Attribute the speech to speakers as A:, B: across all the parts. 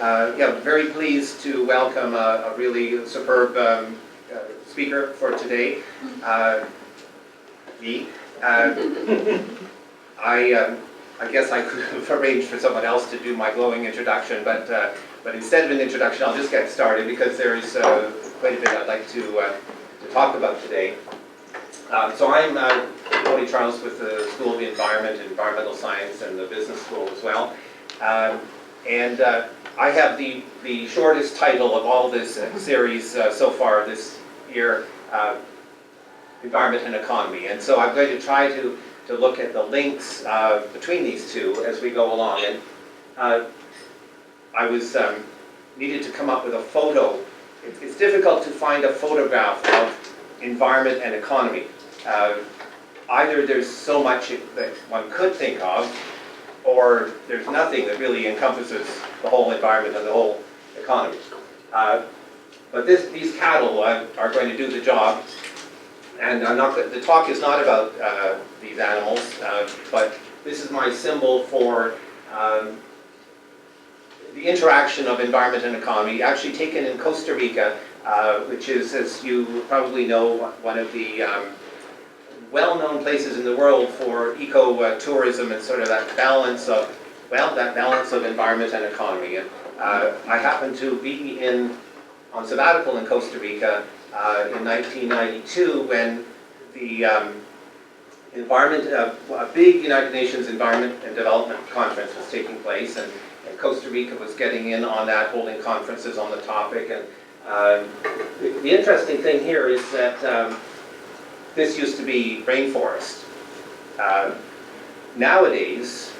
A: Yeah, very pleased to welcome a really superb speaker for today, me. I guess I could have arranged for someone else to do my glowing introduction, but instead of an introduction, I'll just get started because there is quite a bit I'd like to talk about today. So I'm Tony Charles with the School of the Environment and Environmental Science and the Business School as well. I have the shortest title of all this series so far this year, Environment and Economy. And so I'm going to try to look at the links between these two as we go along. And I was needed to come up with a photo. It's difficult to find a photograph of environment and economy. Either there's so much that one could think of, or there's nothing that really encompasses the whole environment and the whole economy. But these cattle are going to do the job, and the talk is not about these animals, but this is my symbol for the interaction of environment and economy, actually taken in Costa Rica, which is, as you probably know, one of the well-known places in the world for eco-tourism and sort of that balance of environment and economy. And I happened to be on sabbatical in Costa Rica in 1992 when the a big United Nations Environment and Development Conference was taking place, and Costa Rica was getting in on that, holding conferences on the topic. And the interesting thing here is that this used to be rainforest. Nowadays,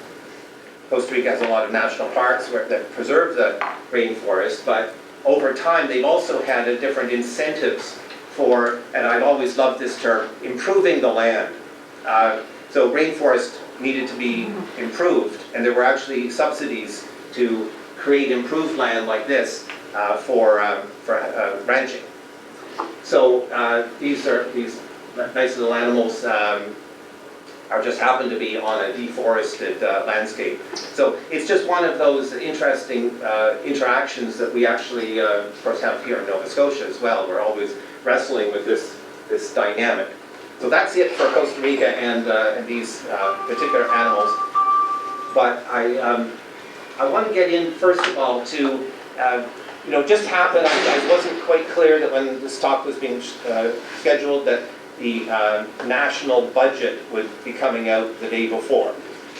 A: Costa Rica has a lot of national parks that preserve the rainforest, but over time they've also had different incentives for, and I've always loved this term, improving the land. So rainforest needed to be improved, and there were actually subsidies to create improved land like this for ranching. So these nice little animals just happen to be on a deforested landscape. So it's just one of those interesting interactions that we actually, of course, have here in Nova Scotia as well. We're always wrestling with this dynamic. So that's it for Costa Rica and these particular animals. But I want to get in, first of all, to just happened, I wasn't quite clear that when this talk was being scheduled that the national budget would be coming out the day before.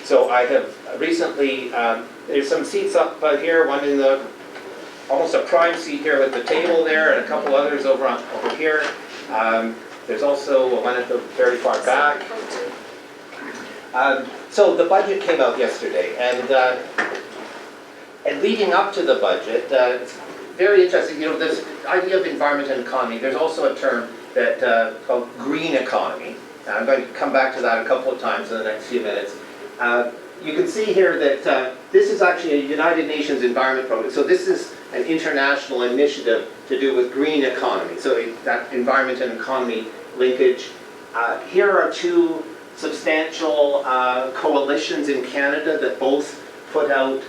A: So I have recently, there's some seats up here, one in almost a prime seat here with the table there, and a couple others over here. There's also one at the very far back. So the budget came out yesterday, and leading up to the budget, it's very interesting, this idea of environment and economy, there's also a term that called green economy. And I'm going to come back to that a couple of times in the next few minutes. You can see here that this is actually a United Nations Environment Program. So this is an international initiative to do with green economy. So that environment and economy linkage. Here are two substantial coalitions in Canada that both put out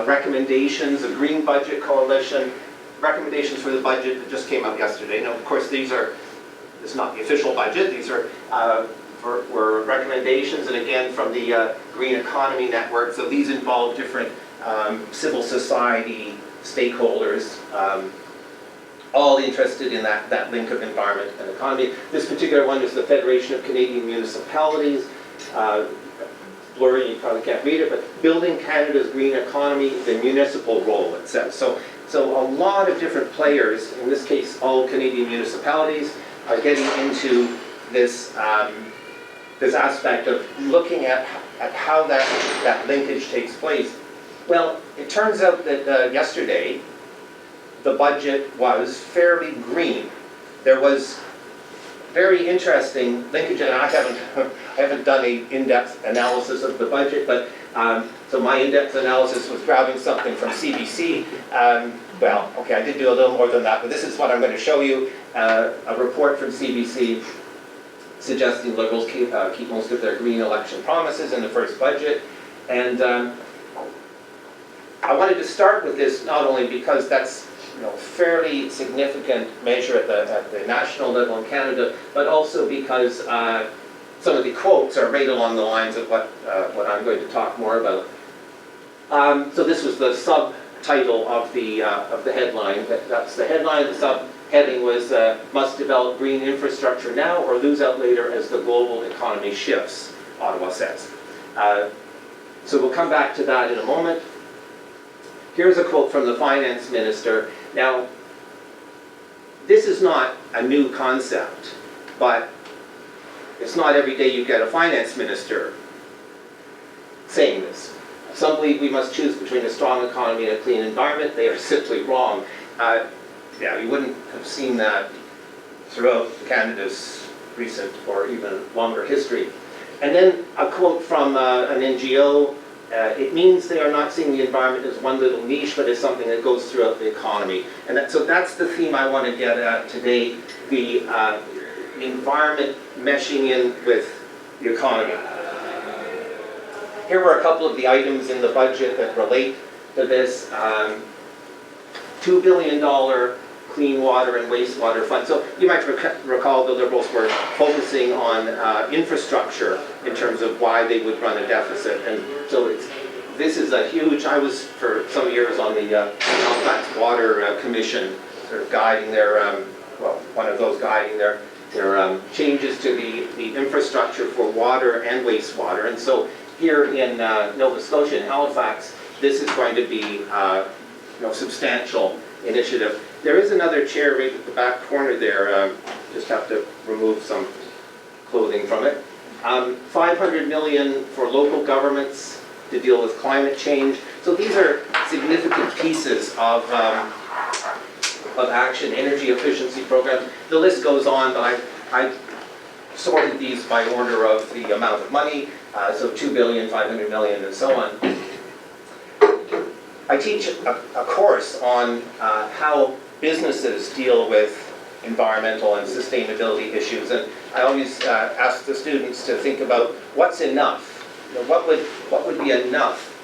A: recommendations, a Green Budget Coalition, recommendations for the budget that just came out yesterday. Now, of course, this is not the official budget. These were recommendations, and again, from the Green Economy Network. So these involve different civil society stakeholders, all interested in that link of environment and economy. This particular one is the Federation of Canadian Municipalities. Blurry, you probably can't read it, but Building Canada's Green Economy, the Municipal Role, it says. So a lot of different players, in this case all Canadian municipalities, are getting into this aspect of looking at how that linkage takes place. Well, it turns out that yesterday the budget was fairly green. There was very interesting linkage, and I haven't done an in-depth analysis of the budget, but so my in-depth analysis was grabbing something from CBC. Well, okay, I did do a little more than that, but this is what I'm going to show you, a report from CBC suggesting Liberals keep most of their green election promises in the first budget. And I wanted to start with this not only because that's fairly significant measure at the national level in Canada, but also because some of the quotes are right along the lines of what I'm going to talk more about. So this was the subtitle of the headline. That's the headline. The subheading was "Must develop green infrastructure now or lose out later as the global economy shifts," Ottawa says. So we'll come back to that in a moment. Here's a quote from the finance minister. Now, this is not a new concept, but it's not every day you get a finance minister saying this. Some believe we must choose between a strong economy and a clean environment. They are simply wrong. Yeah, you wouldn't have seen that throughout Canada's recent or even longer history. And then a quote from an NGO. It means they are not seeing the environment as one little niche, but as something that goes throughout the economy. And so that's the theme I want to get at today, the environment meshing in with the economy. Here were a couple of the items in the budget that relate to this. $2 billion clean water and wastewater fund. So you might recall the Liberals were focusing on infrastructure in terms of why they would run a deficit. And so this is a huge, I was for some years on the Halifax Water Commission, sort of guiding their, well, one of those guiding their changes to the infrastructure for water and wastewater. And so here in Nova Scotia, in Halifax, this is going to be substantial initiative. There is another chair right at the back corner there. Just have to remove some clothing from it. $500 million for local governments to deal with climate change. So these are significant pieces of action, energy efficiency programs. The list goes on, but I sorted these by order of the amount of money. So $2 billion, $500 million, and so on. I teach a course on how businesses deal with environmental and sustainability issues, and I always ask the students to think about what's enough. What would be enough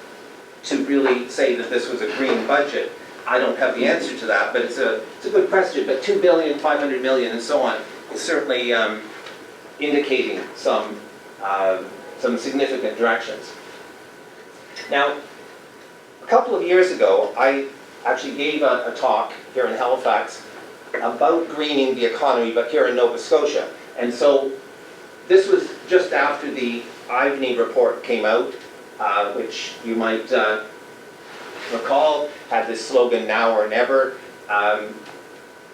A: to really say that this was a green budget? I don't have the answer to that, but it's a good question. But $2 billion, $500 million, and so on is certainly indicating some significant directions. Now, a couple of years ago, I actually gave a talk here in Halifax about greening the economy, but here in Nova Scotia. And so this was just after the Ivany report came out, which you might recall had this slogan, "Now or Never."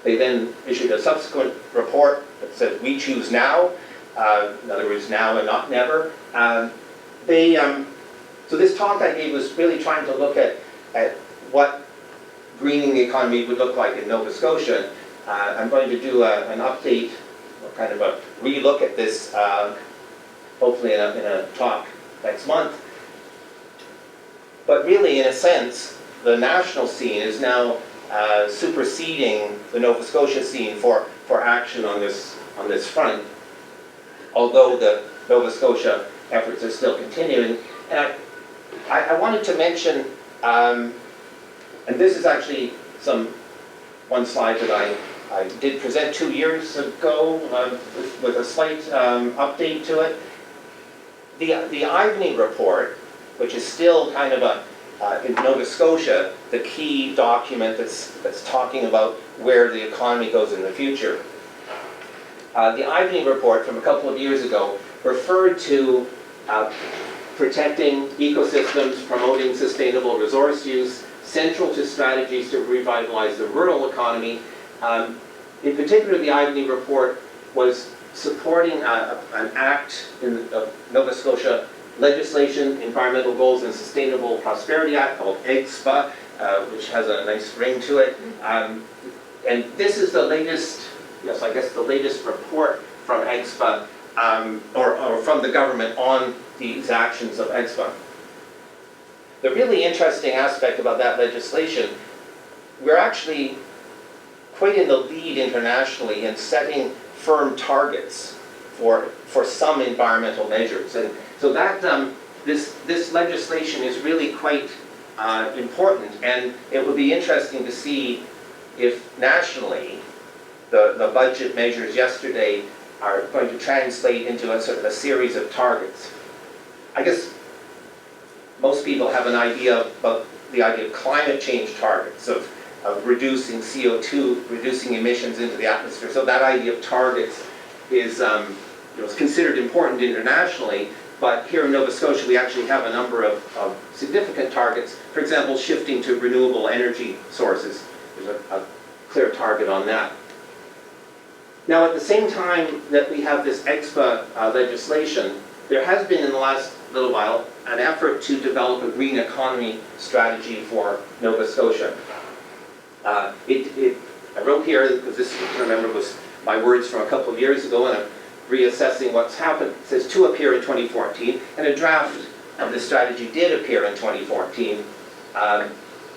A: They then issued a subsequent report that said, "We choose now." In other words, now and not never. So this talk I gave was really trying to look at what greening the economy would look like in Nova Scotia. I'm going to do an update, or kind of a re-look at this, hopefully in a talk next month. But really, in a sense, the national scene is now superseding the Nova Scotia scene for action on this front, although the Nova Scotia efforts are still continuing. And I wanted to mention, and this is actually one slide that I did present 2 years ago with a slight update to it. The Ivany report, which is still kind of in Nova Scotia, the key document that's talking about where the economy goes in the future. The Ivany report from a couple of years ago referred to protecting ecosystems, promoting sustainable resource use, central to strategies to revitalize the rural economy. In particular, the Ivany report was supporting an act in Nova Scotia legislation, Environmental Goals and Sustainable Prosperity Act, called EGSPA, which has a nice ring to it. And this is the latest, yes, I guess the latest report from EGSPA, or from the government on these actions of EGSPA. The really interesting aspect about that legislation, we're actually quite in the lead internationally in setting firm targets for some environmental measures. And so that this legislation is really quite important, and it would be interesting to see if nationally the budget measures yesterday are going to translate into a sort of a series of targets. I guess most people have an idea about the idea of climate change targets, of reducing CO2, reducing emissions into the atmosphere. So that idea of targets is is considered important internationally, but here in Nova Scotia we actually have a number of significant targets. For example, shifting to renewable energy sources. There's a clear target on that. Now, at the same time that we have this EXPA legislation, there has been in the last little while an effort to develop a green economy strategy for Nova Scotia. I wrote here, because this, I remember, was my words from a couple of years ago, and I'm reassessing what's happened. It says to appear in 2014, and a draft of this strategy did appear in 2014,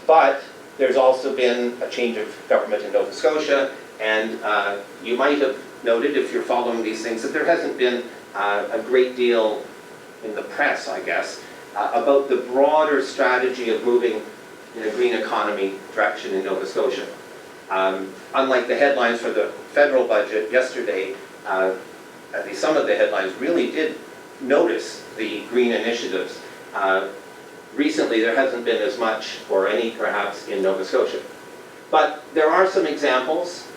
A: but there's also been a change of government in Nova Scotia, and you might have noted, if you're following these things, that there hasn't been a great deal in the press, I guess, about the broader strategy of moving in a green economy direction in Nova Scotia. Unlike the headlines for the federal budget yesterday, at least some of the headlines really did notice the green initiatives. Recently, there hasn't been as much, or any perhaps, in Nova Scotia. But there are some examples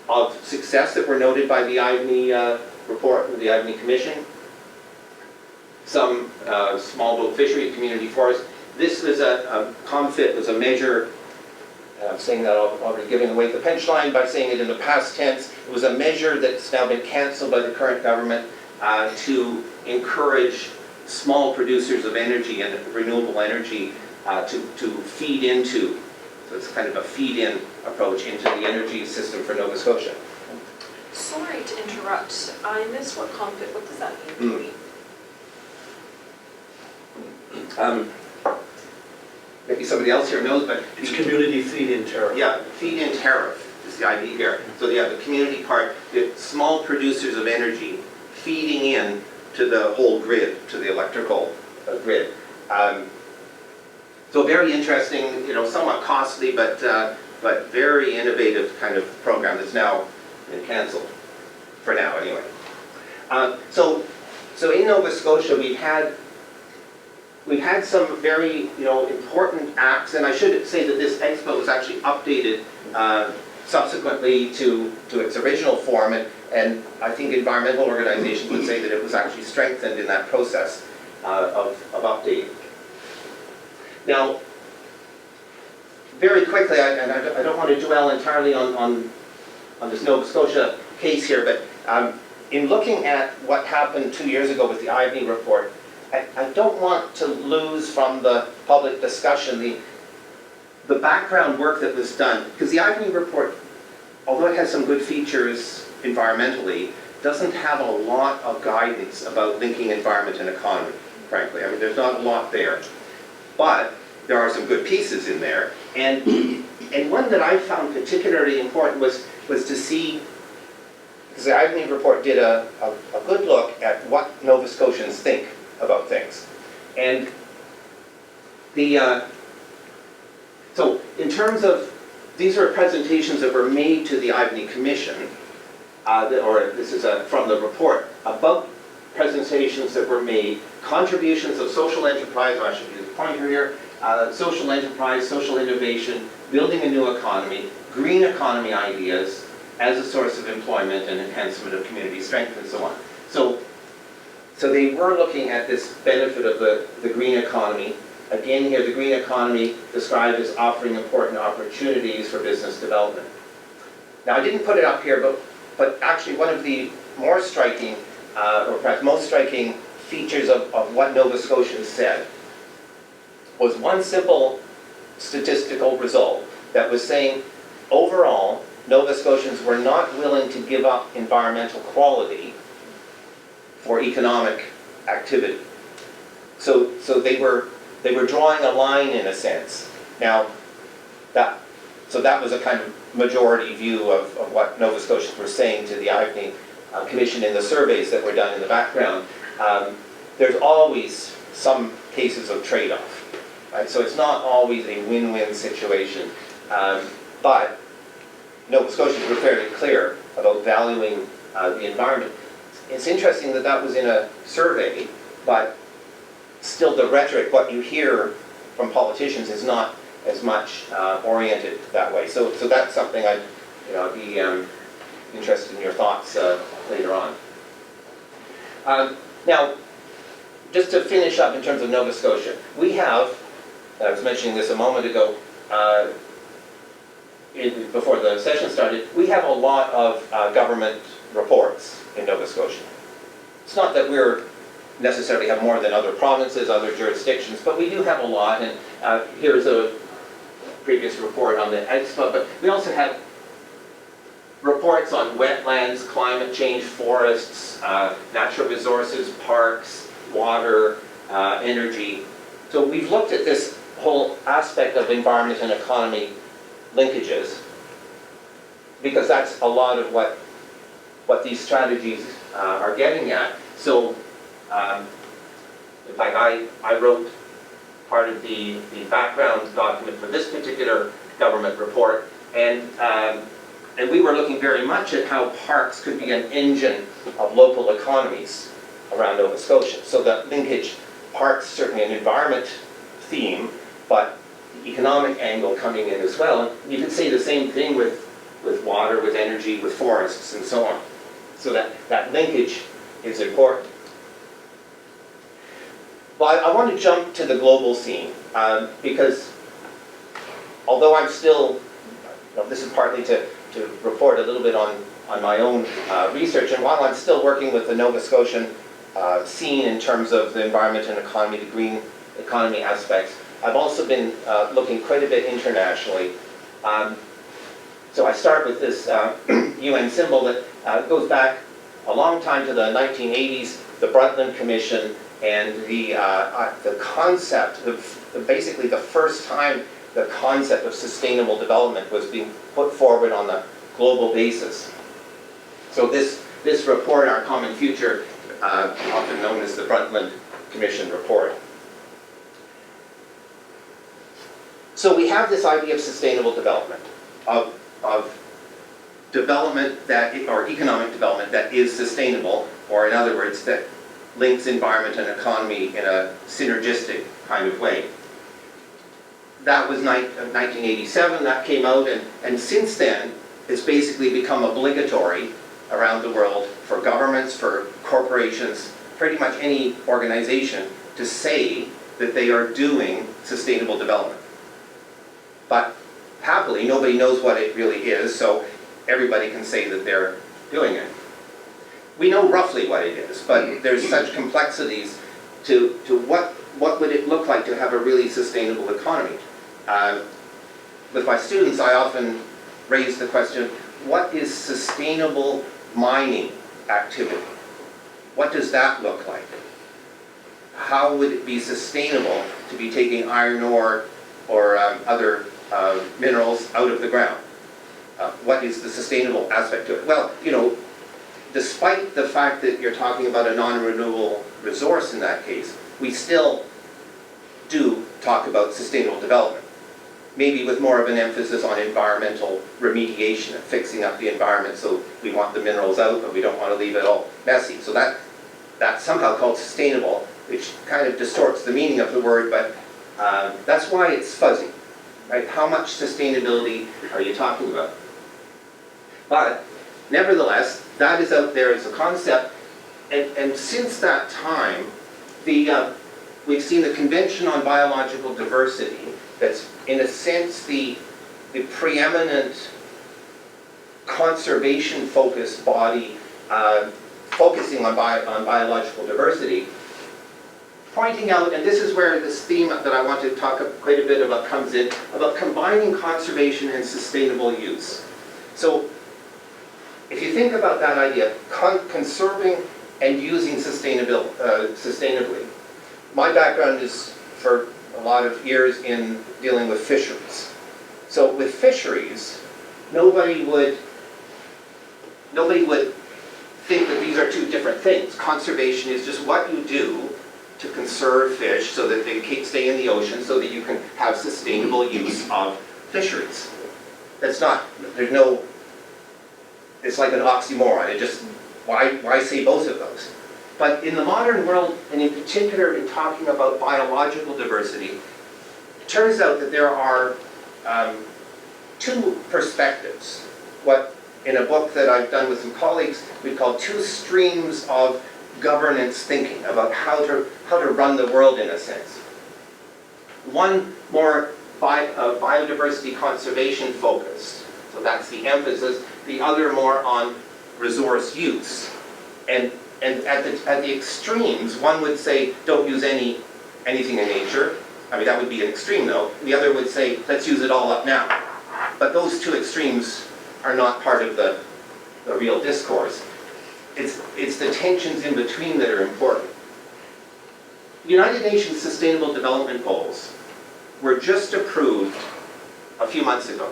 A: of success that were noted by the IVNI report, the IVNI Commission. Some small boat fishery, community forest. This was COMFIT was a measure, I'm saying that already giving away the punchline by saying it in the past tense. It was a measure that's now been cancelled by the current government to encourage small producers of energy and renewable energy to feed into. So it's kind of a feed-in approach into the energy system for Nova Scotia.
B: Sorry to interrupt. I missed what COMFIT, what does that mean?
A: Maybe somebody else here knows, but
C: It's community feed-in tariff.
A: yeah, feed-in tariff is the idea here. So yeah, the community part, the small producers of energy feeding in to the whole grid, to the electrical grid. So very interesting, somewhat costly, but very innovative kind of program that's now been cancelled, for now anyway. So in Nova Scotia we've had some very important acts, and I should say that this EXPA was actually updated subsequently to its original form, and I think environmental organizations would say that it was actually strengthened in that process of updating. Now, very quickly, and I don't want to dwell entirely on this Nova Scotia case here, but in looking at what happened 2 years ago with the IVNI report, I don't want to lose from the public discussion the background work that was done, because the IVNI report, although it has some good features environmentally, doesn't have a lot of guidance about linking environment and economy, frankly. I mean, there's not a lot there. But there are some good pieces in there, and one that I found particularly important was to see, because the IVNI report did a good look at what Nova Scotians think about things. And so in terms of, these are presentations that were made to the IVNI Commission, or this is from the report, about presentations that were made, contributions of social enterprise, or I should use a pointer here, social enterprise, social innovation, building a new economy, green economy ideas as a source of employment and enhancement of community strength and so on. So they were looking at this benefit of the green economy. Again here, the green economy described as offering important opportunities for business development. Now I didn't put it up here, but actually one of the more striking, or perhaps most striking features of what Nova Scotians said was one simple statistical result that was saying, overall, Nova Scotians were not willing to give up environmental quality for economic activity. So they were drawing a line in a sense. Now, that was a kind of majority view of what Nova Scotians were saying to the IVNI Commission in the surveys that were done in the background. There's always some cases of trade-off. right? So it's not always a win-win situation. But Nova Scotians were fairly clear about valuing the environment. It's interesting that that was in a survey, but still the rhetoric, what you hear from politicians is not as much oriented that way. So that's something I'd be interested in your thoughts later on. Now, just to finish up in terms of Nova Scotia, we have, I was mentioning this a moment ago, before the session started, we have a lot of government reports in Nova Scotia. It's not that we're necessarily have more than other provinces, other jurisdictions, but we do have a lot, and here's a previous report on the EXPO, but we also have reports on wetlands, climate change, forests, natural resources, parks, water, energy. So we've looked at this whole aspect of environment and economy linkages, because that's a lot of what these strategies are getting at. So, in fact, I wrote part of the background document for this particular government report, and we were looking very much at how parks could be an engine of local economies around Nova Scotia. So that linkage, parks certainly an environment theme, but the economic angle coming in as well. And you could say the same thing with water, with energy, with forests, and so on. So that linkage is important. Well, I want to jump to the global scene, because although I'm still, this is partly to report a little bit on my own research, and while I'm still working with the Nova Scotian scene in terms of the environment and economy, the green economy aspects, I've also been looking quite a bit internationally. So I start with this UN symbol that goes back a long time to the 1980s, the Brundtland Commission, and the concept of, basically the first time the concept of sustainable development was being put forward on a global basis. So this report, Our Common Future, often known as the Brundtland Commission report. So we have this idea of sustainable development, of development that, or economic development that is sustainable, or in other words, that links environment and economy in a synergistic kind of way. That was 1987, that came out, and since then, it's basically become obligatory around the world for governments, for corporations, pretty much any organization to say that they are doing sustainable development. But happily, nobody knows what it really is, so everybody can say that they're doing it. We know roughly what it is, but there's such complexities to what would it look like to have a really sustainable economy. With my students, I often raise the question, what is sustainable mining activity? What does that look like? How would it be sustainable to be taking iron ore or other minerals out of the ground? What is the sustainable aspect to it? Well, despite the fact that you're talking about a non-renewable resource in that case, we still do talk about sustainable development. Maybe with more of an emphasis on environmental remediation and fixing up the environment, so we want the minerals out, but we don't want to leave it all messy. So that's somehow called sustainable, which kind of distorts the meaning of the word, but that's why it's fuzzy, right? How much sustainability are you talking about? But nevertheless, that is out there as a concept, and since that time, we've seen the Convention on Biological Diversity, that's in a sense the preeminent conservation-focused body focusing on biological diversity, pointing out, and this is where this theme that I want to talk quite a bit about comes in, about combining conservation and sustainable use. So if you think about that idea, conserving and using sustainably. My background is for a lot of years in dealing with fisheries. So with fisheries, nobody would think that these are two different things. Conservation is just what you do to conserve fish so that they stay in the ocean so that you can have sustainable use of fisheries. That's not, there's no, it's like an oxymoron. It just, why say both of those? But in the modern world, and in particular in talking about biological diversity, it turns out that there are two perspectives. What, in a book that I've done with some colleagues, we call two streams of governance thinking about how to run the world in a sense. One more biodiversity conservation focused, so that's the emphasis. The other more on resource use. And at the extremes, one would say, don't use anything in nature. I mean, that would be an extreme though. The other would say, let's use it all up now. But those two extremes are not part of the real discourse. It's the tensions in between that are important. The United Nations Sustainable Development Goals were just approved a few months ago.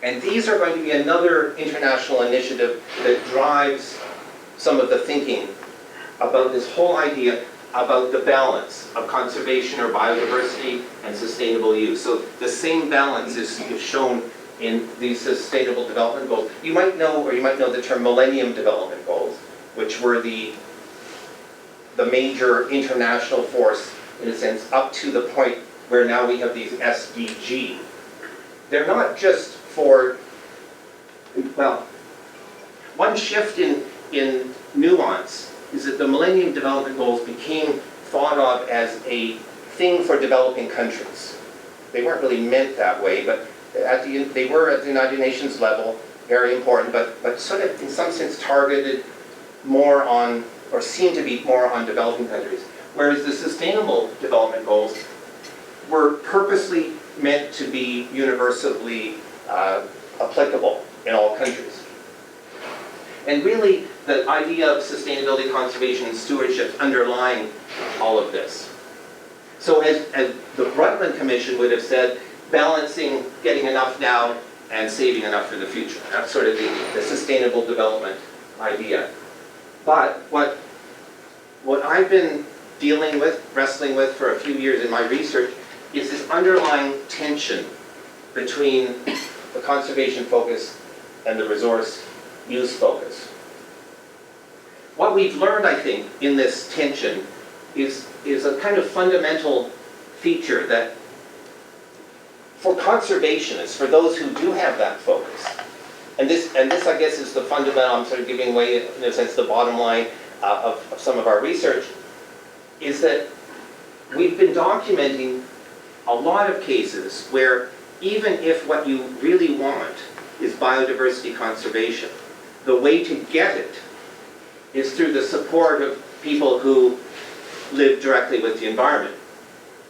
A: And these are going to be another international initiative that drives some of the thinking about this whole idea about the balance of conservation or biodiversity and sustainable use. So the same balance is shown in these Sustainable Development Goals. You might know the term Millennium Development Goals, which were the major international force, in a sense, up to the point where now we have these SDG. They're not just for, well, one shift in nuance is that the Millennium Development Goals became thought of as a thing for developing countries. They weren't really meant that way, but they were at the United Nations level, very important, but sort of in some sense targeted more on, or seemed to be more on developing countries. Whereas the Sustainable Development Goals were purposely meant to be universally applicable in all countries. And really, the idea of sustainability, conservation, and stewardship underlying all of this. So as the Brundtland Commission would have said, balancing getting enough now and saving enough for the future. That's sort of the sustainable development idea. But what I've been dealing with, wrestling with for a few years in my research, is this underlying tension between the conservation focus and the resource use focus. What we've learned, I think, in this tension is a kind of fundamental feature that for conservationists, for those who do have that focus, and this I guess is the fundamental, I'm sort of giving away in a sense the bottom line of some of our research, is that we've been documenting a lot of cases where even if what you really want is biodiversity conservation, the way to get it is through the support of people who live directly with the environment.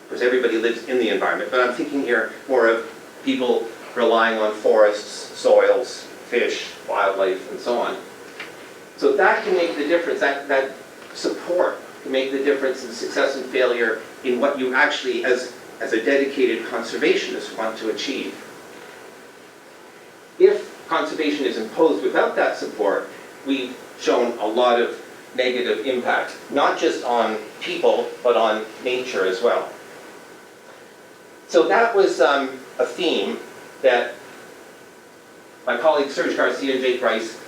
A: Because everybody lives in the environment, but I'm thinking here more of people relying on forests, soils, fish, wildlife, and so on. So that can make the difference, that support can make the difference in success and failure in what you actually, as a dedicated conservationist, want to achieve. If conservation is imposed without that support, we've shown a lot of negative impact, not just on people, but on nature as well. So that was a theme that my colleagues Serge Garcia and Jake Rice,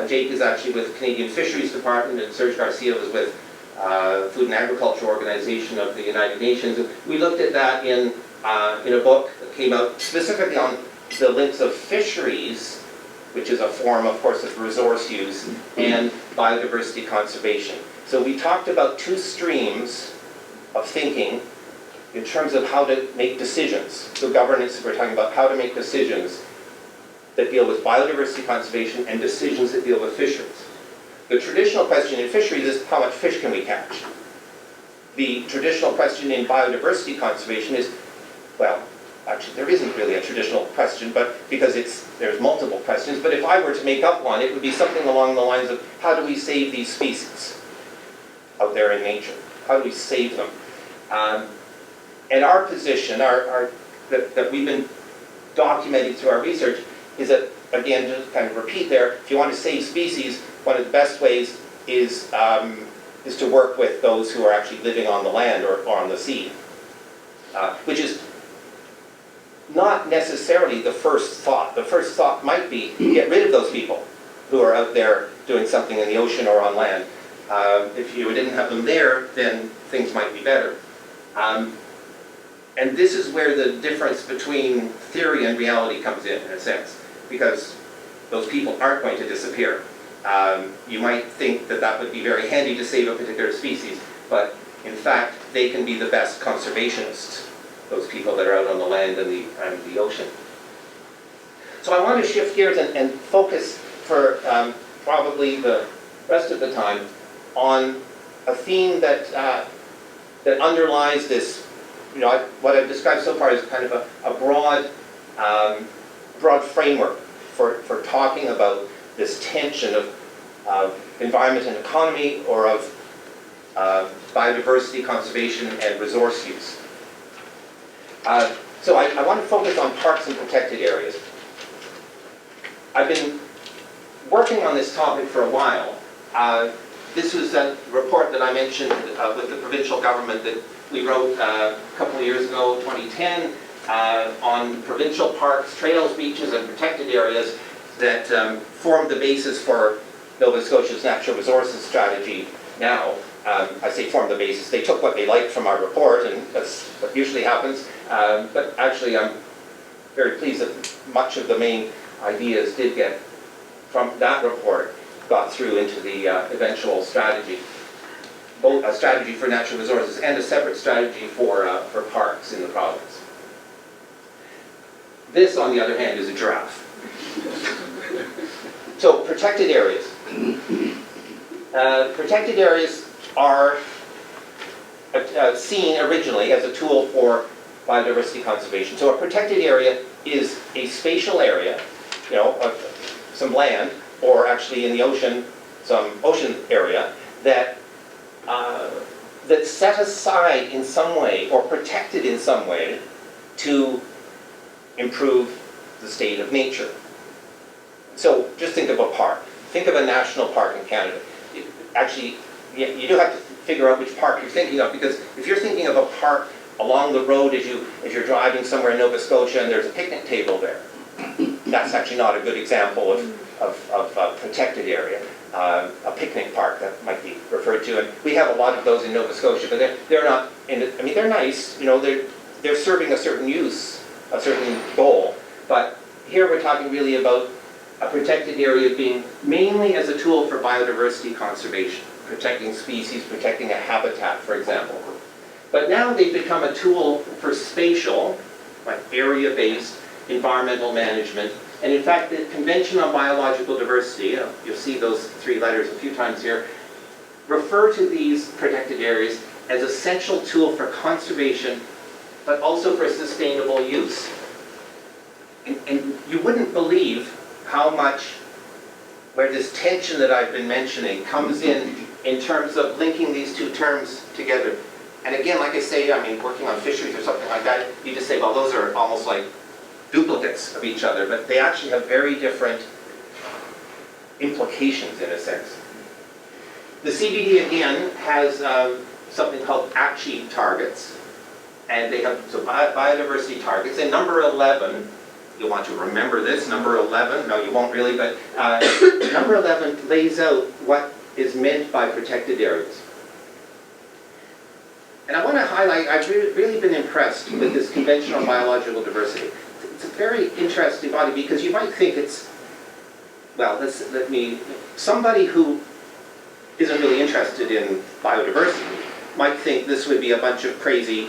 A: Jake is actually with the Canadian Fisheries Department and Serge Garcia was with Food and Agriculture Organization of the United Nations. We looked at that in a book that came out specifically on the links of fisheries, which is a form, of course, of resource use, and biodiversity conservation. So we talked about two streams of thinking in terms of how to make decisions. So governance, we're talking about how to make decisions that deal with biodiversity conservation and decisions that deal with fisheries. The traditional question in fisheries is how much fish can we catch? The traditional question in biodiversity conservation is, well, actually there isn't really a traditional question, but because there's multiple questions, but if I were to make up one, it would be something along the lines of how do we save these species out there in nature? How do we save them? And our position, that we've been documenting through our research, is that, again, to kind of repeat there, if you want to save species, one of the best ways is is to work with those who are actually living on the land or on the sea, which is not necessarily the first thought. The first thought might be get rid of those people who are out there doing something in the ocean or on land. If you didn't have them there, then things might be better. And this is where the difference between theory and reality comes in a sense, because those people aren't going to disappear. You might think that that would be very handy to save a particular species, but in fact, they can be the best conservationists, those people that are out on the land and the ocean. So I want to shift gears and focus for probably the rest of the time on a theme that that underlies this, what I've described so far as kind of a broad, broad framework for talking about this tension of environment and economy, or of biodiversity, conservation, and resource use. So I want to focus on parks and protected areas. I've been working on this topic for a while. This was a report that I mentioned with the provincial government that we wrote a couple of years ago, 2010, on provincial parks, trails, beaches, and protected areas that formed the basis for Nova Scotia's natural resources strategy now. I say formed the basis. They took what they liked from our report, and that's what usually happens. But actually, I'm very pleased that much of the main ideas did get from that report got through into the eventual strategy. Both a strategy for natural resources and a separate strategy for parks in the province. This, on the other hand, is a giraffe. So, protected areas. Protected areas are seen originally as a tool for biodiversity conservation. So a protected area is a spatial area, some land, or actually in the ocean, some ocean area, that's set aside in some way or protected in some way to improve the state of nature. So just think of a park. Think of a national park in Canada. Actually, you do have to figure out which park you're thinking of, because if you're thinking of a park along the road as you're driving somewhere in Nova Scotia and there's a picnic table there, that's actually not a good example of a protected area. A picnic park, that might be referred to, and we have a lot of those in Nova Scotia, but they're not, they're nice, they're serving a certain use, a certain goal, but here we're talking really about a protected area being mainly as a tool for biodiversity conservation, protecting species, protecting a habitat, for example. But now they've become a tool for spatial, like area-based environmental management. And in fact, the Convention on Biological Diversity, you'll see those 3 letters a few times here, refer to these protected areas as essential tool for conservation, but also for sustainable use. And you wouldn't believe how much, where this tension that I've been mentioning comes in terms of linking these two terms together. And again, like I say, working on fisheries or something like that, you just say, well, those are almost like duplicates of each other, but they actually have very different implications in a sense. The CBD, again, has something called ACHI targets, and they have biodiversity targets, and number 11, you'll want to remember this, number 11, no you won't really, but number 11 lays out what is meant by protected areas. And I want to highlight, I've really been impressed with this Convention on Biological Diversity. It's a very interesting body, because you might think it's, well, somebody who isn't really interested in biodiversity might think this would be a bunch of crazy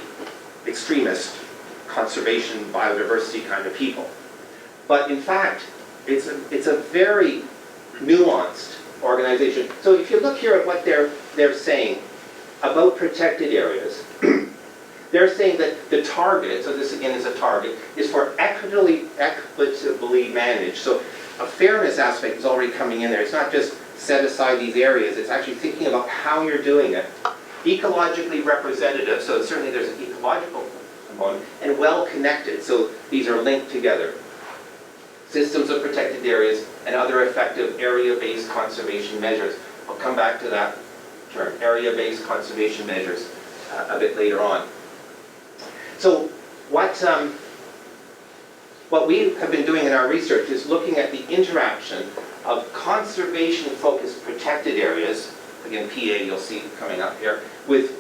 A: extremist conservation biodiversity kind of people. But in fact, it's a very nuanced organization. So if you look here at what they're saying about protected areas, they're saying that the target, so this again is a target, is for equitably managed. So a fairness aspect is already coming in there. It's not just set aside these areas, it's actually thinking about how you're doing it. Ecologically representative, so certainly there's an ecological component, and well connected, so these are linked together. Systems of protected areas and other effective area-based conservation measures. I'll come back to that term, area-based conservation measures, a bit later on. So what we have been doing in our research is looking at the interaction of conservation-focused protected areas, again PA you'll see coming up here, with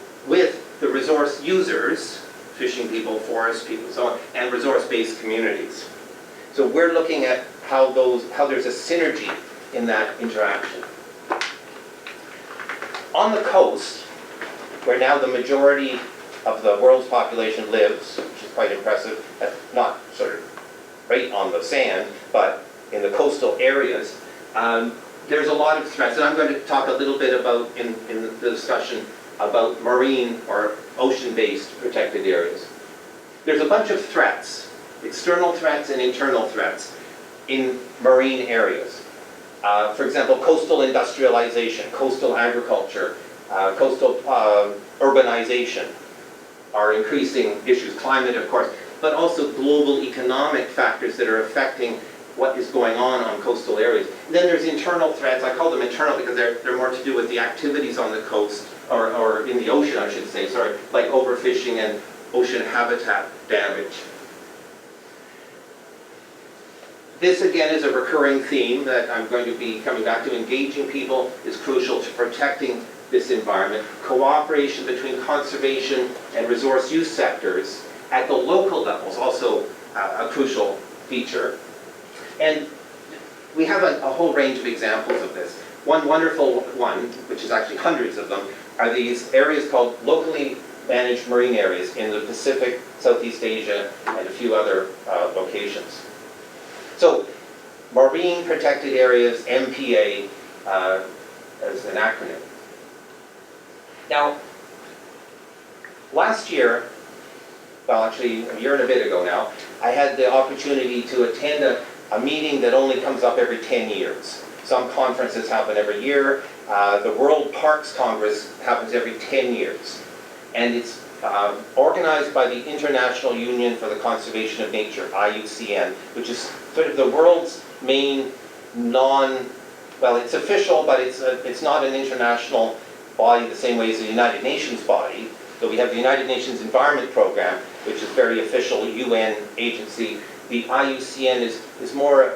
A: the resource users, fishing people, forest people, so on, and resource-based communities. So we're looking at how there's a synergy in that interaction. On the coast, where now the majority of the world's population lives, which is quite impressive, not sort of right on the sand, but in the coastal areas, there's a lot of threats, and I'm going to talk a little bit about, in the discussion, about marine or ocean-based protected areas. There's a bunch of threats, external threats and internal threats, in marine areas. For example, coastal industrialization, coastal agriculture, coastal urbanization are increasing issues. Climate, of course, but also global economic factors that are affecting what is going on coastal areas. And then there's internal threats. I call them internal because they're more to do with the activities on the coast, or in the ocean, I should say, sorry, like overfishing and ocean habitat damage. This, again, is a recurring theme that I'm going to be coming back to. Engaging people is crucial to protecting this environment. Cooperation between conservation and resource use sectors at the local level is also a crucial feature. And we have a whole range of examples of this. One wonderful one, which is actually hundreds of them, are these areas called locally managed marine areas in the Pacific, Southeast Asia, and a few other locations. So, Marine Protected Areas, MPA, as an acronym. Now, last year, well actually a year and a bit ago now, I had the opportunity to attend a meeting that only comes up every 10 years. Some conferences happen every year. The World Parks Congress happens every 10 years. And it's organized by the International Union for the Conservation of Nature, IUCN, which is sort of the world's main well, it's official, but it's not an international body the same way as the United Nations body. So we have the United Nations Environment Program, which is very official UN agency. The IUCN is more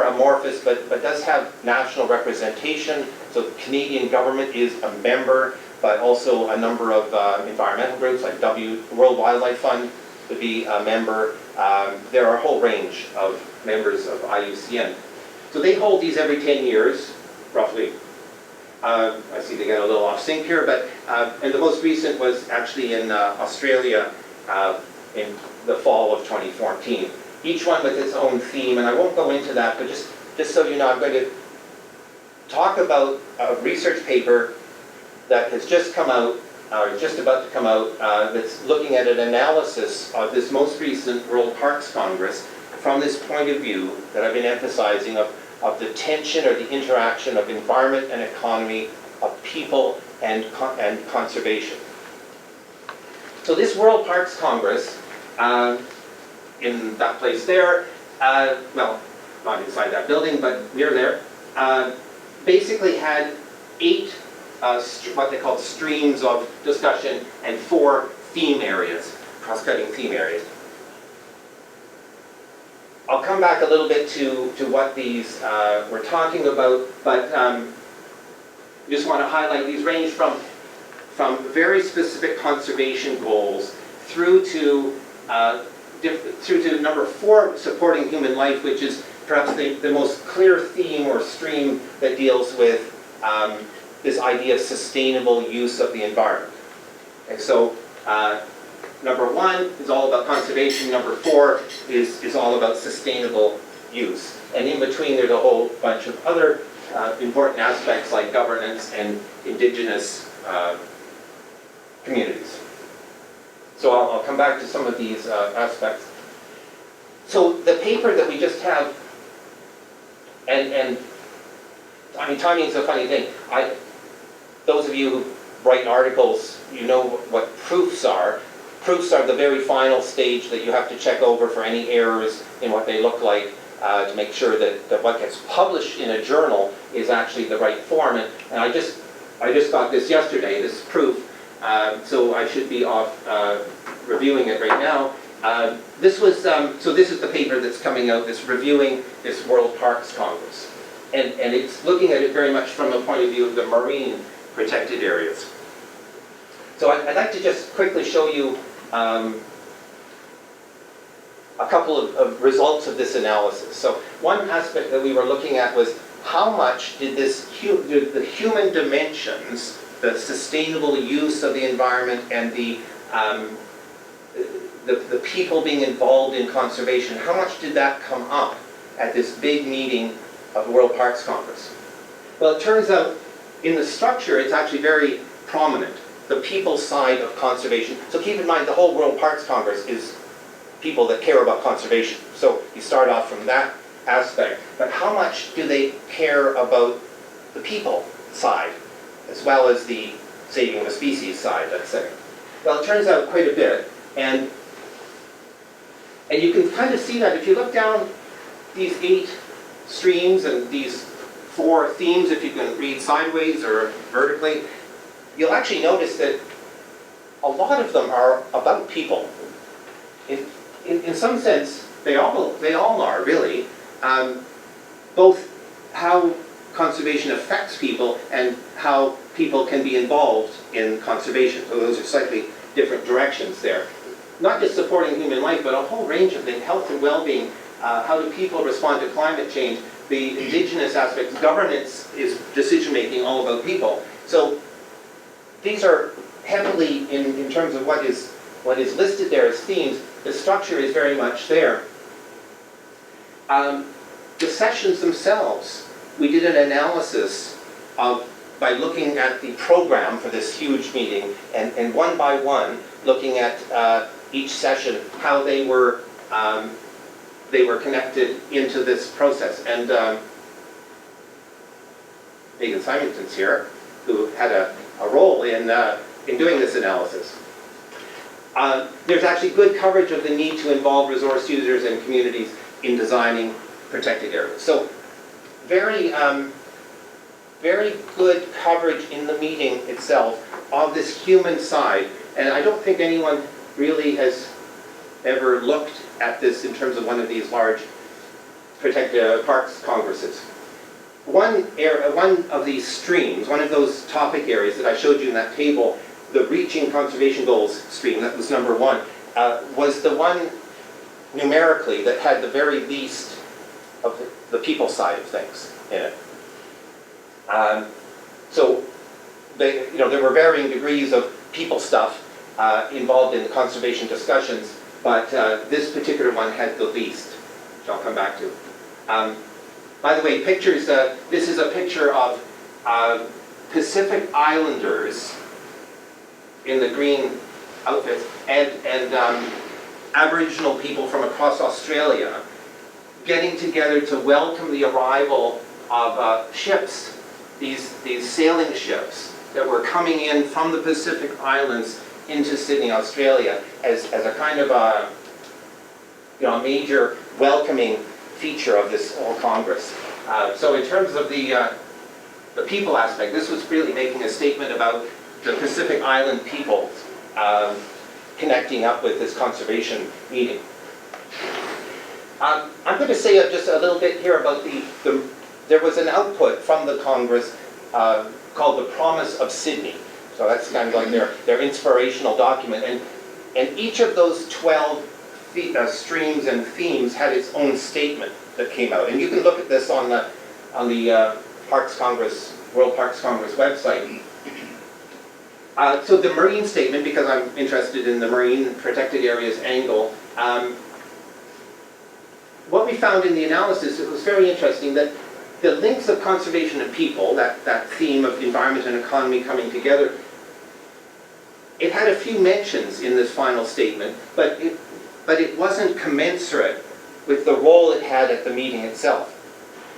A: amorphous, but does have national representation. So the Canadian government is a member, but also a number of environmental groups like World Wildlife Fund would be a member. There are a whole range of members of IUCN. So they hold these every 10 years, roughly. I see they get a little off sync here, but and the most recent was actually in Australia in the fall of 2014. Each one with its own theme, and I won't go into that, but just so you know, I'm going to talk about a research paper that has just come out, or just about to come out, that's looking at an analysis of this most recent World Parks Congress from this point of view that I've been emphasizing of the tension or the interaction of environment and economy, of people and conservation. So this World Parks Congress, in that place there, well, not inside that building, but near there, basically had 8 what they called streams of discussion and 4 theme areas, cross-cutting theme areas. I'll come back a little bit to what these we're talking about, but just want to highlight these range from very specific conservation goals through to number 4, supporting human life, which is perhaps the most clear theme or stream that deals with this idea of sustainable use of the environment. And so number 1 is all about conservation, number 4 is all about sustainable use. And in between there's a whole bunch of other important aspects like governance and indigenous communities. So I'll come back to some of these aspects. So the paper that we just have, and I mean, timing is a funny thing. Those of you who write articles, you know what proofs are. Proofs are the very final stage that you have to check over for any errors in what they look like to make sure that what gets published in a journal is actually the right form. And I I just got this yesterday, this proof, so I should be off reviewing it right now. This was, so this is the paper that's coming out, this reviewing this World Parks Congress. And it's looking at it very much from a point of view of the marine protected areas. So I'd like to just quickly show you a couple of results of this analysis. So one aspect that we were looking at was how much did the human dimensions, the sustainable use of the environment and the people being involved in conservation, how much did that come up at this big meeting of the World Parks Congress? Well, it turns out in the structure it's actually very prominent, the people side of conservation. So keep in mind the whole World Parks Congress is people that care about conservation. So you start off from that aspect, but how much do they care about the people side as well as the saving the species side, let's say? Well, it turns out quite a bit, and you can kind of see that if you look down these 8 streams and these 4 themes, if you can read sideways or vertically, you'll actually notice that a lot of them are about people. In some sense, they all are, really. Both how conservation affects people and how people can be involved in conservation. So those are slightly different directions there. Not just supporting human life, but a whole range of things, health and well-being, how do people respond to climate change, the indigenous aspects, governance is decision-making, all about people. So these are heavily, in terms of what is listed there as themes, the structure is very much there. The sessions themselves, we did an analysis by looking at the program for this huge meeting, and one by one, looking at each session, how they were connected into this process. And Megan Symonson's here, who had a role in doing this analysis. There's actually good coverage of the need to involve resource users and communities in designing protected areas. So very good coverage in the meeting itself of this human side. And I don't think anyone really has ever looked at this in terms of one of these large protected parks congresses. One of these streams, one of those topic areas that I showed you in that table, the Reaching Conservation Goals stream, that was number 1, was the one numerically that had the very least of the people side of things in it. So there were varying degrees of people stuff involved in the conservation discussions, but this particular one had the least, which I'll come back to. By the way, pictures, this is a picture of Pacific Islanders in the green outfits and Aboriginal people from across Australia getting together to welcome the arrival of ships, these sailing ships that were coming in from the Pacific Islands into Sydney, Australia, as a kind of a major welcoming feature of this whole Congress. So in terms of the people aspect, this was really making a statement about the Pacific Island people connecting up with this conservation meeting. I'm going to say just a little bit here about there was an output from the Congress called the Promise of Sydney. So that's kind of like their inspirational document. And each of those 12 streams and themes had its own statement that came out. And you can look at this on the Parks Congress, World Parks Congress website. So the marine statement, because I'm interested in the marine protected areas angle, what we found in the analysis, it was very interesting that the links of conservation and people, that theme of environment and economy coming together, it had a few mentions in this final statement, but it wasn't commensurate with the role it had at the meeting itself.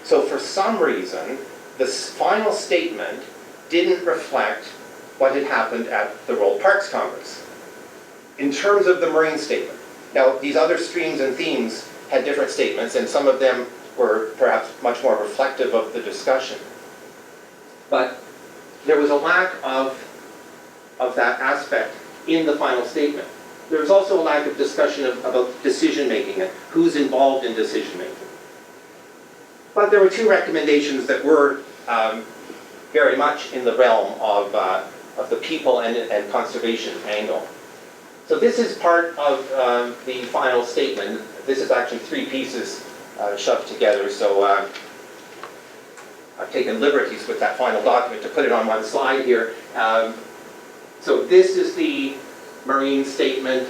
A: So for some reason, this final statement didn't reflect what had happened at the World Parks Congress in terms of the marine statement. Now, these other streams and themes had different statements, and some of them were perhaps much more reflective of the discussion. But there was a lack of that aspect in the final statement. There was also a lack of discussion about decision-making and who's involved in decision-making. But there were two recommendations that were very much in the realm of the people and conservation angle. So this is part of the final statement. This is actually three pieces shoved together, so I've taken liberties with that final document to put it on one slide here. So this is the marine statement.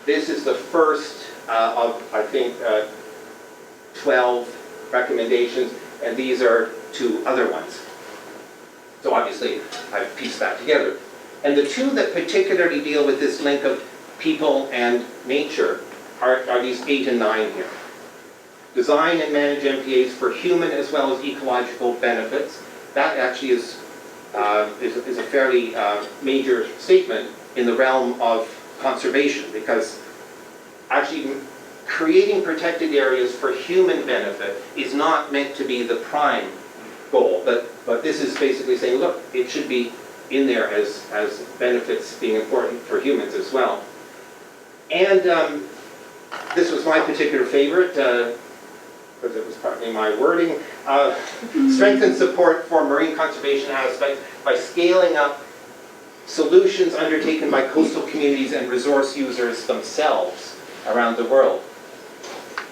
A: This is the first of, I think, 12 recommendations, and these are two other ones. So obviously, I've pieced that together. And the two that particularly deal with this link of people and nature are these 8 and 9 here. Design and manage MPAs for human as well as ecological benefits. That actually is a fairly major statement in the realm of conservation, because actually creating protected areas for human benefit is not meant to be the prime goal, but this is basically saying, look, it should be in there as benefits being important for humans as well. And this was my particular favorite, because it was partly my wording. Strengthen support for marine conservation aspects by scaling up solutions undertaken by coastal communities and resource users themselves around the world.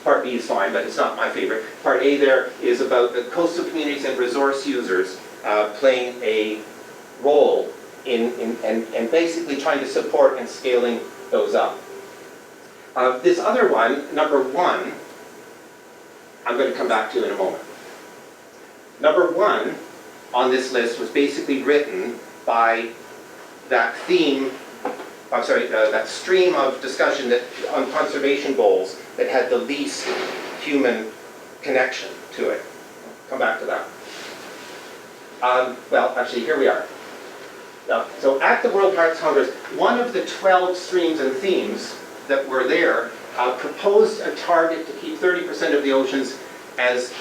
A: Part B is fine, but it's not my favorite. Part A there is about the coastal communities and resource users playing a role in basically trying to support and scaling those up. This other one, number 1, I'm going to come back to in a moment. Number 1 on this list was basically written by that theme, that stream of discussion that on conservation goals that had the least human connection to it. I'll come back to that. Well, actually, here we are. So at the World Parks Congress, one of the 12 streams and themes that were there proposed a target to keep 30% of the oceans as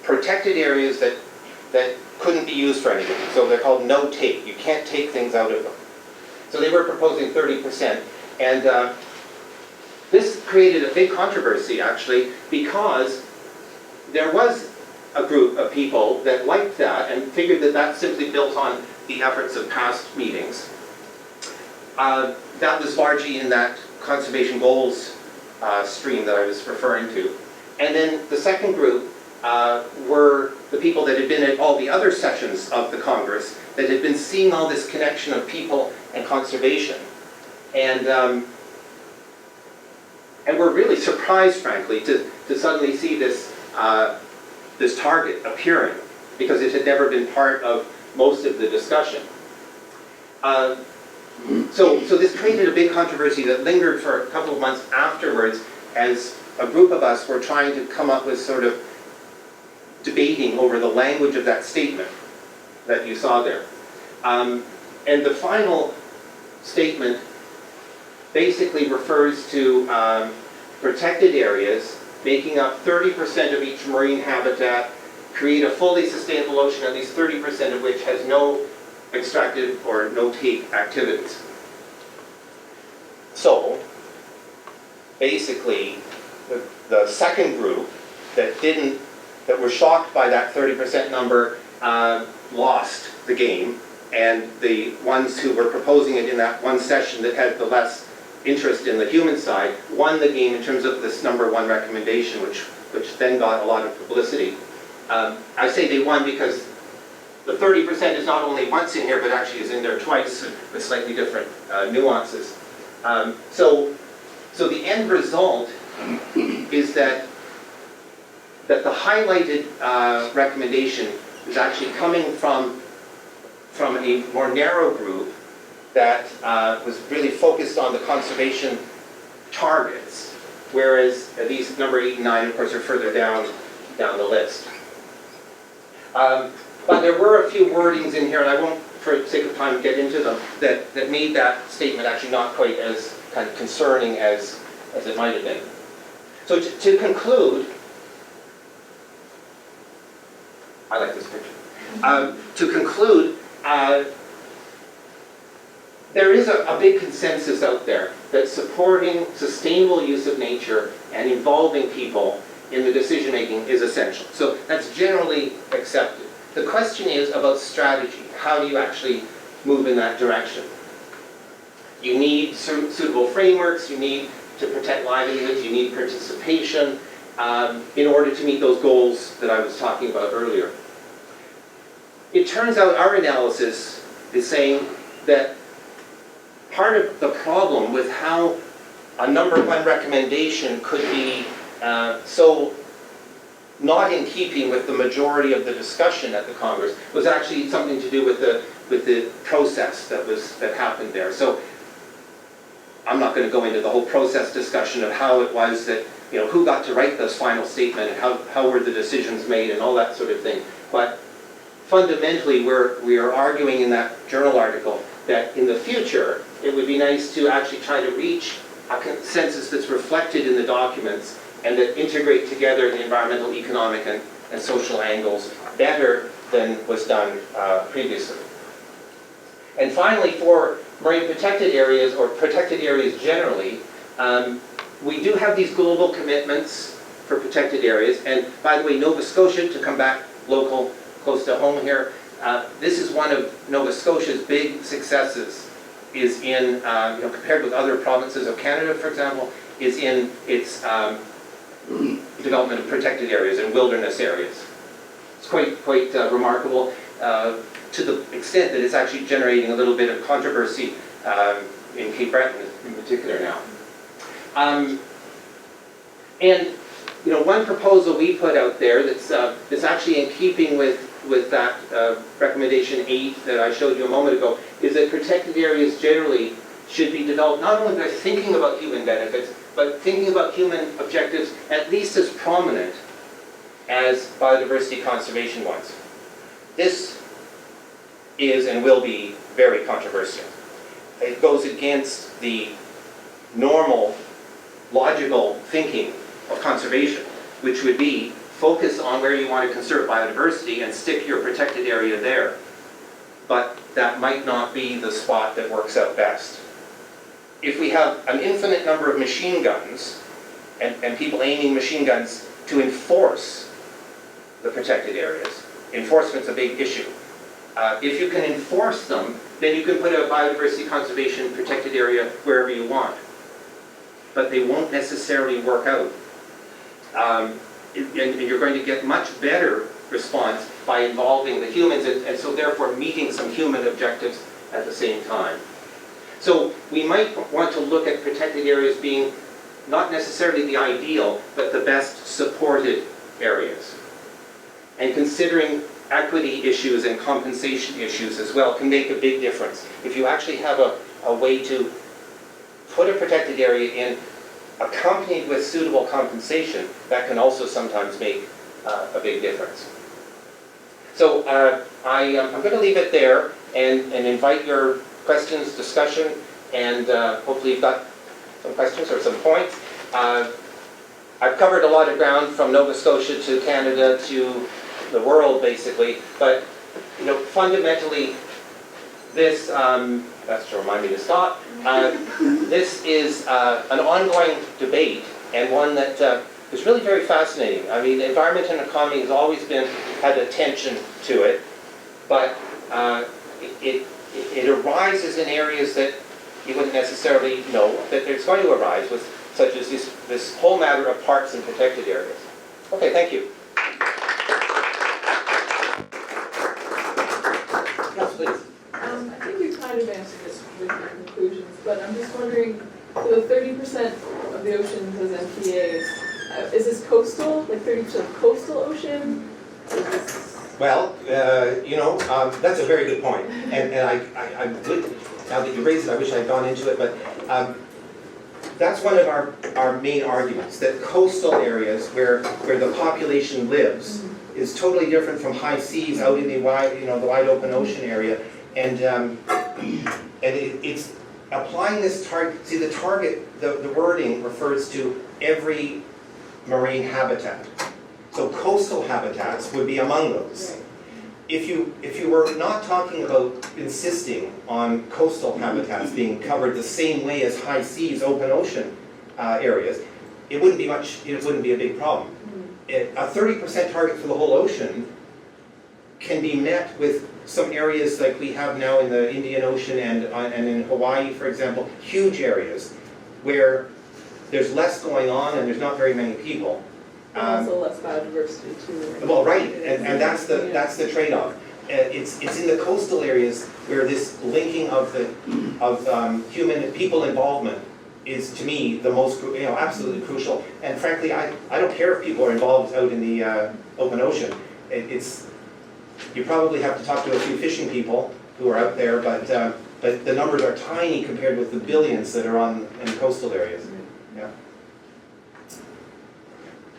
A: protected areas that couldn't be used for anything. So they're called no-take. You can't take things out of them. So they were proposing 30%. And this created a big controversy, actually, because there was a group of people that liked that and figured that that simply built on the efforts of past meetings. That was largely in that conservation goals stream that I was referring to. And then the second group were the people that had been at all the other sessions of the Congress, that had been seeing all this connection of people and conservation. And were really surprised, frankly, to suddenly see this, this target appearing, because it had never been part of most of the discussion. So this created a big controversy that lingered for a couple of months afterwards, as a group of us were trying to come up with sort of debating over the language of that statement that you saw there. And the final statement basically refers to protected areas making up 30% of each marine habitat, create a fully sustainable ocean, at least 30% of which has no extractive or no-take activities. So, basically, the second group that were shocked by that 30% number lost the game, and the ones who were proposing it in that one session that had the less interest in the human side won the game in terms of this number 1 recommendation, which then got a lot of publicity. I say they won because the 30% is not only once in here, but actually is in there twice with slightly different nuances. So the end result is that the highlighted recommendation is actually coming from a more narrow group that was really focused on the conservation targets, whereas these number 8 and 9, of course, are further down the list. But there were a few wordings in here, and I won't, for the sake of time, get into them, that made that statement actually not quite as kind of concerning as it might have been. So to conclude, I like this picture. To conclude, there is a big consensus out there that supporting sustainable use of nature and involving people in the decision-making is essential. So that's generally accepted. The question is about strategy. How do you actually move in that direction? You need suitable frameworks, you need to protect livelihoods, you need participation in order to meet those goals that I was talking about earlier. It turns out our analysis is saying that part of the problem with how a number one recommendation could be so not in keeping with the majority of the discussion at the Congress was actually something to do with the process that happened there. So I'm not going to go into the whole process discussion of how it was that, you know, who got to write this final statement and how were the decisions made and all that sort of thing. But fundamentally, we are arguing in that journal article that in the future, it would be nice to actually try to reach a consensus that's reflected in the documents and that integrate together the environmental, economic, and social angles better than was done previously. And finally, for marine protected areas, or protected areas generally, we do have these global commitments for protected areas. And by the way, Nova Scotia, to come back local, close to home here, this is one of Nova Scotia's big successes, is in, compared with other provinces of Canada, for example, is in its development of protected areas and wilderness areas. It's quite remarkable to the extent that it's actually generating a little bit of controversy in Cape Breton in particular now. And one proposal we put out there that's actually in keeping with that recommendation 8 that I showed you a moment ago is that protected areas generally should be developed not only by thinking about human benefits, but thinking about human objectives at least as prominent as biodiversity conservation ones. This is and will be very controversial. It goes against the normal, logical thinking of conservation, which would be focus on where you want to conserve biodiversity and stick your protected area there. But that might not be the spot that works out best. If we have an infinite number of machine guns and people aiming machine guns to enforce the protected areas, enforcement's a big issue. If you can enforce them, then you can put a biodiversity conservation protected area wherever you want. But they won't necessarily work out. And you're going to get much better response by involving the humans and so therefore meeting some human objectives at the same time. So we might want to look at protected areas being not necessarily the ideal, but the best supported areas. And considering equity issues and compensation issues as well can make a big difference. If you actually have a way to put a protected area in accompanied with suitable compensation, that can also sometimes make a big difference. So I'm going to leave it there and invite your questions, discussion, and hopefully you've got some questions or some points. I've covered a lot of ground from Nova Scotia to Canada to the world basically, but fundamentally this, that's to remind me to stop, this is an ongoing debate and one that is really very fascinating. I mean, environment and economy has always had a tension to it, but it arises in areas that you wouldn't necessarily know that it's going to arise, with such as this whole matter of parks and protected areas. Okay, thank you. Yes, please.
D: I think you kind of answered this with your conclusions, but I'm just wondering, so the 30% of the oceans as MPAs, is this coastal, like 30% coastal ocean? Is this...
A: Well, that's a very good point. And I would, now that you raised it, I wish I had gone into it, but that's one of our main arguments, that coastal areas where the population lives is totally different from high seas out in the wide open ocean area. And it's applying this target, see the target, the wording refers to every marine habitat. So coastal habitats would be among those.
D: Right.
A: if you were not talking about insisting on coastal habitats being covered the same way as high seas, open ocean areas, it wouldn't be a big problem. A 30% target for the whole ocean can be met with some areas like we have now in the Indian Ocean and in Hawaii, for example, huge areas where there's less going on and there's not very many people.
D: And also less biodiversity too.
A: Well, right, and that's the trade-off. It's in the coastal areas where this linking of human people involvement is, to me, the most absolutely crucial. And frankly, I don't care if people are involved out in the open ocean. You probably have to talk to a few fishing people who are out there, but the numbers are tiny compared with the billions that are in coastal areas. Yeah.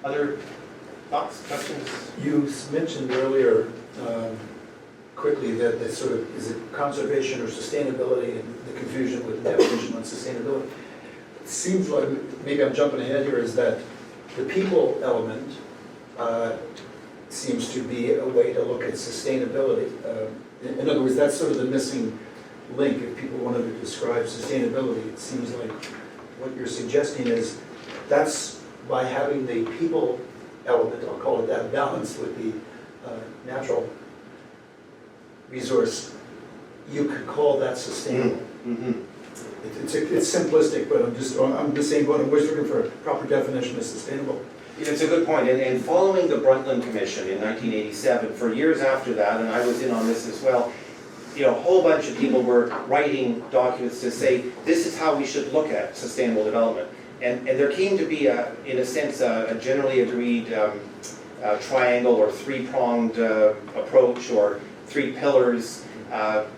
A: Other thoughts, questions?
E: You mentioned earlier quickly that the sort of, is it conservation or sustainability, and the confusion with the definition on sustainability. It seems like, maybe I'm jumping ahead here, is that the people element seems to be a way to look at sustainability. In other words, that's sort of the missing link. If people wanted to describe sustainability, it seems like what you're suggesting is that's by having the people element, I'll call it that, balance with the natural resource, you could call that sustainable.
A: Mm-hmm.
E: It's simplistic, but I'm just saying, but I'm just looking for a proper definition of sustainable.
A: It's a good point, and following the Brundtland Commission in 1987, for years after that, and I was in on this as well, a whole bunch of people were writing documents to say, this is how we should look at sustainable development. And there came to be, in a sense, a generally agreed triangle or three-pronged approach, or 3 pillars,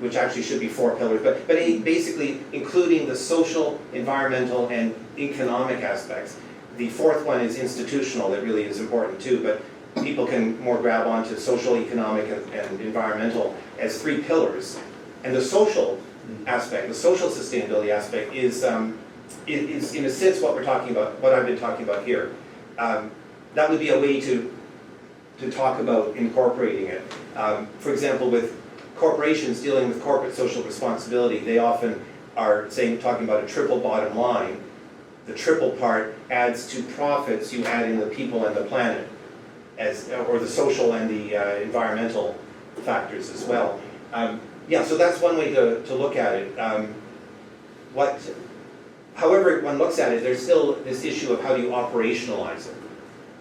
A: which actually should be 4 pillars, but basically including the social, environmental, and economic aspects. The 4th one is institutional, that really is important too, but people can more grab onto social, economic, and environmental as 3 pillars. And the social aspect, the social sustainability aspect is in a sense what we're talking about, what I've been talking about here. That would be a way to talk about incorporating it. For example, with corporations dealing with corporate social responsibility, they often are talking about a triple bottom line. The triple part adds to profits, you add in the people and the planet, or the social and the environmental factors as well. So that's one way to look at it. However one looks at it, there's still this issue of how do you operationalize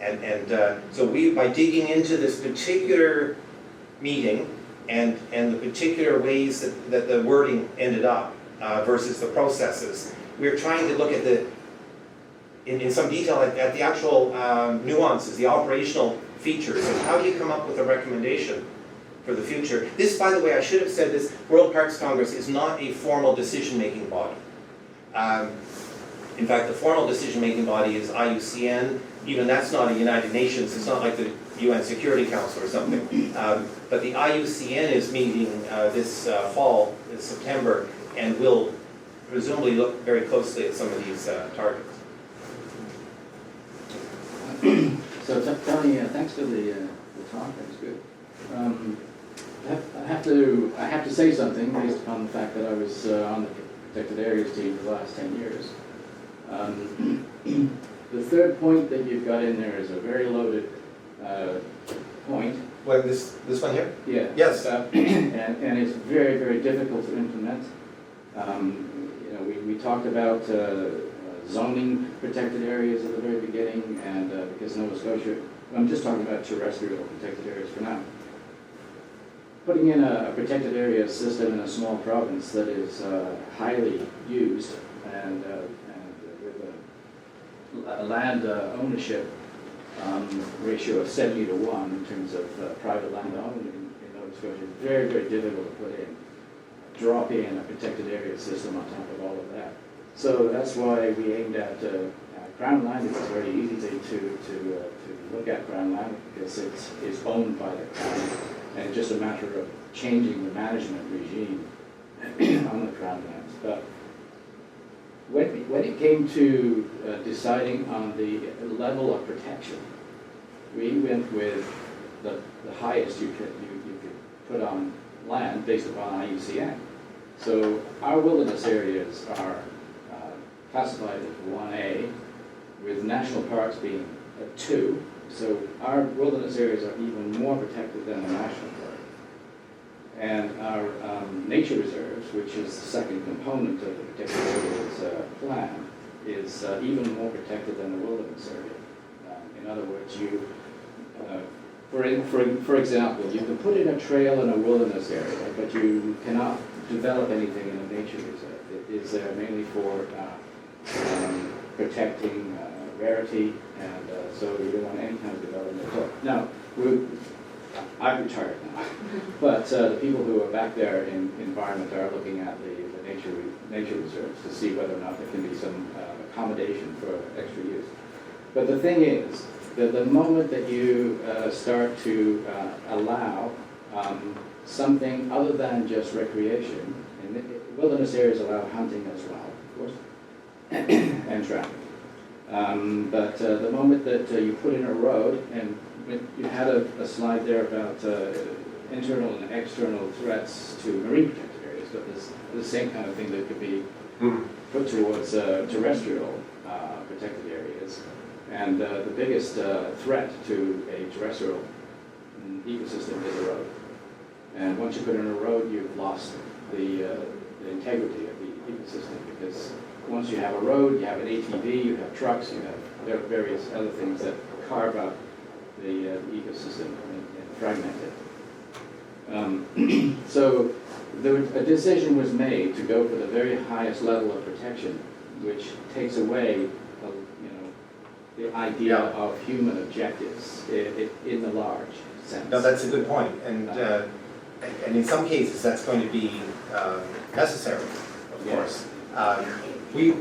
A: it. So by digging into this particular meeting and the particular ways that the wording ended up versus the processes, we're trying to look at in some detail at the actual nuances, the operational features, and how do you come up with a recommendation for the future. This, by the way, I should have said this, World Parks Congress is not a formal decision-making body. In fact, the formal decision-making body is IUCN. Even that's not a United Nations. It's not like the UN Security Council or something. But the IUCN is meeting this fall, this September, and will presumably look very closely at some of these targets.
F: So Tony, thanks for the talk. That's good. I have to say something based upon the fact that I was on the protected areas team for the last 10 years. The third point that you've got in there is a very loaded point.
A: What, this one here?
F: Yeah.
A: Yes.
F: And it's very, very difficult to implement. We talked about zoning protected areas at the very beginning, and because Nova Scotia, I'm just talking about terrestrial protected areas for now. Putting in a protected area system in a small province that is highly used and with a land ownership ratio of 70-to-1 in terms of private land owned in Nova Scotia is very, very difficult to put in. Drop in a protected area system on top of all of that. So that's why we aimed at Crown land. It's very easy to look at Crown land because it's owned by the Crown, and it's just a matter of changing the management regime on the Crown lands. But when it came to deciding on the level of protection, we went with the highest you could put on land based upon IUCN. So our wilderness areas are classified as 1A, with national parks being a 2. So our wilderness areas are even more protected than the national park. And our nature reserves, which is the second component of the protected areas plan, is even more protected than the wilderness area. In other words, for example, you can put in a trail in a wilderness area, but you cannot develop anything in a nature reserve. It is mainly for protecting rarity, and so you don't want any kind of development. So now, I've retired now, but the people who are back there in environment are looking at the nature reserves to see whether or not there can be some accommodation for extra use. But the thing is that the moment that you start to allow something other than just recreation, and wilderness areas allow hunting as well, of course, and trapping. But the moment that you put in a road, and you had a slide there about internal and external threats to marine protected areas, but there's the same kind of thing that could be put towards terrestrial protected areas. And the biggest threat to a terrestrial ecosystem is a road. And once you put in a road, you've lost the integrity of the ecosystem, because once you have a road, you have an ATV, you have trucks, you have various other things that carve up the ecosystem and fragment it. So a decision was made to go for the very highest level of protection, which takes away the idea of human objectives in the large sense.
G: No, that's a good point, and in some cases, that's going to be necessary, of course. We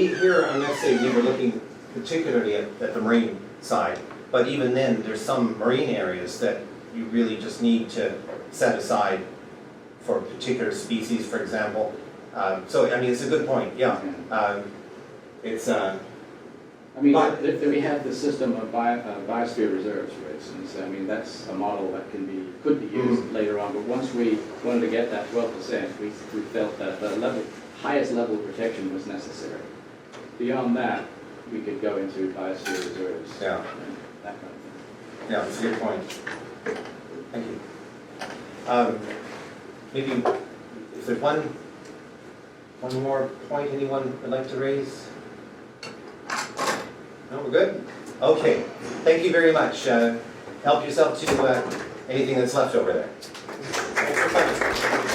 G: here on FSA, we were looking particularly at the marine side, but even then, there's some marine areas that you really just need to set aside for particular species, for example. So, I mean, it's a good point, yeah. It's
F: I mean, we have the system of biosphere reserves, for instance. I mean, that's a model that could be used later on. But once we wanted to get that 12%, we felt that the highest level of protection was necessary. Beyond that, we could go into biosphere reserves.
G: Yeah.
F: And that kind of thing.
G: Yeah, that's a good point. Thank you. Maybe, is there one more point anyone would like to raise? No, we're good? Okay, thank you very much. Help yourself to anything that's left over there. Thanks for coming.